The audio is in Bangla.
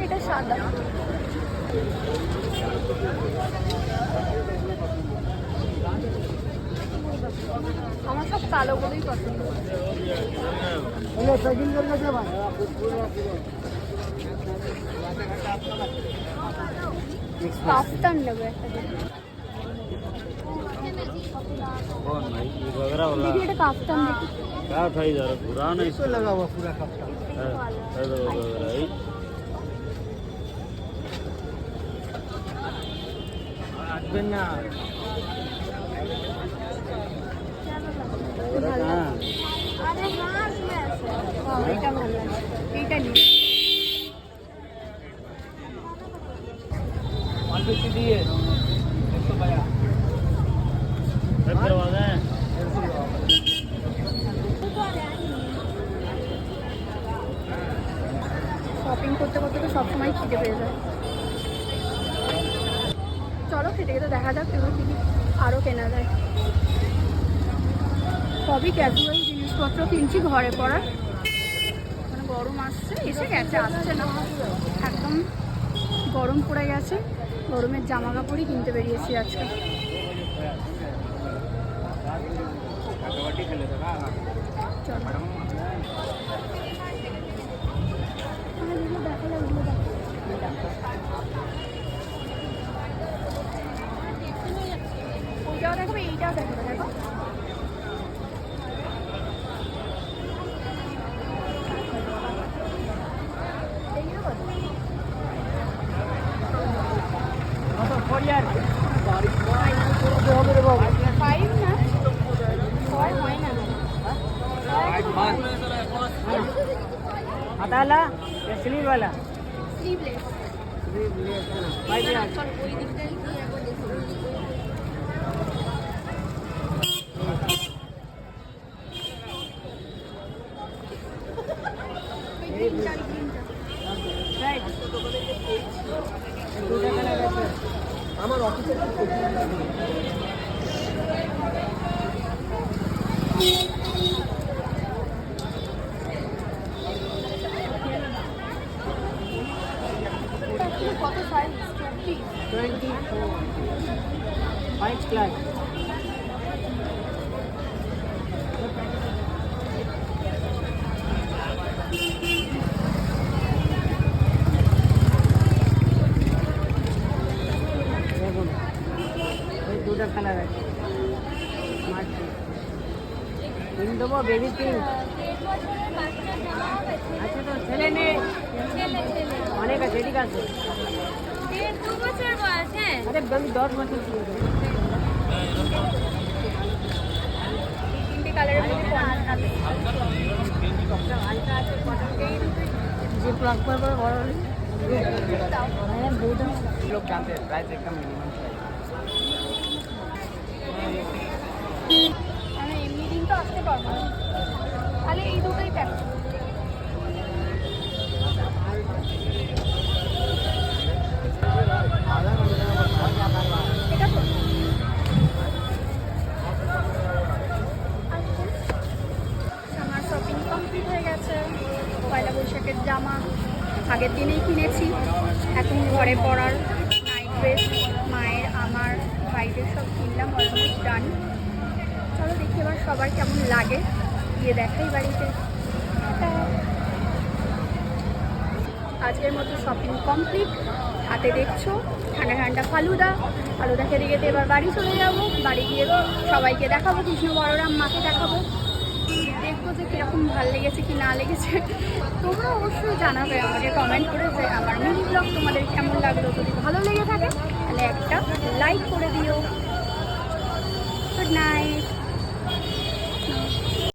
এটা সাদা। আমার সব কালোগুলোই পছন্দ। কাফতান নেবে একটা। देखिए এটা কাফতান দেখি। क्या था इधर पुराना इसको लगा हुआ पूरा कपड़ा আসবেন না। আরে মাছ ম্যাচ এটা ভালো লাগে, এইটা নিই। 150 দিয়ে 150 करवा दें। শপিং করতে করতে তো সবসময় খিদে পেয়ে যায়। চলো খেতে খেতে দেখা যাক এগুলো কী কী আরও কেনা যায়। সবই ক্যাজুয়াল জিনিসপত্র কিনছি ঘরে পড়ার। মানে গরম আসছে, এসে গেছে, আসছে না, একদম গরম পড়ে গেছে। গরমের জামা কাপড়ই কিনতে বেরিয়েছি আজকে। ওইটাও দেখো, এইটাও দেখো, দেখো वाला या स्लीव वाला स्लीवलेस। চল ওই দিকটাই গিয়ে একবার দেখো। আমার অফিসে কত সাইজ? 24 5 ক্লাস। দেখুন এই দুটো কালার আছে। স্মার্ট পিন দেবো, বেবি পিন আচ্ছা। তো ছেলে নেই, অনেক আছে, ঠিক আছে। 2 বছর বয়স। হ্যাঁ, আরে 10 বছর ছিল। তিনটে কালারের মধ্যে যে প্লাগ पर बड़ा लोग जानते हैं प्राइस एकदम मिनिमम আমি এমনি দিন তো আসতে পারবো না, তাহলে এই দুটোই প্যাক। ঠিক আছে, আমার শপিং কমপ্লিট হয়ে গেছে। পয়লা বৈশাখের জামা আগের দিনেই কিনেছি, এখন ঘরে পরার নাইট ড্রেস মায়ের, আমার, ভাইদের সব কিনলাম, অলমোস্ট ডান। চলো দেখি এবার সবার কেমন লাগে, গিয়ে দেখাই বাড়িতে। আজকের মতো শপিং কমপ্লিট। হাতে দেখছো ঠান্ডা ঠান্ডা ফালুদা খেতে খেতে এবার বাড়ি চলে যাব। বাড়ি গিয়ে সবাইকে দেখাবো, কৃষ্ণ বড়রাম মাকে দেখাবো, দেখবো যে কীরকম ভালো লেগেছে কি না লেগেছে। তোমরা অবশ্যই জানাবে আমাকে কমেন্ট করে যে আমার মিনি ব্লগ তোমাদের কেমন লাগলো। যদি ভালো লেগে থাকে তাহলে একটা লাইক করে দিও।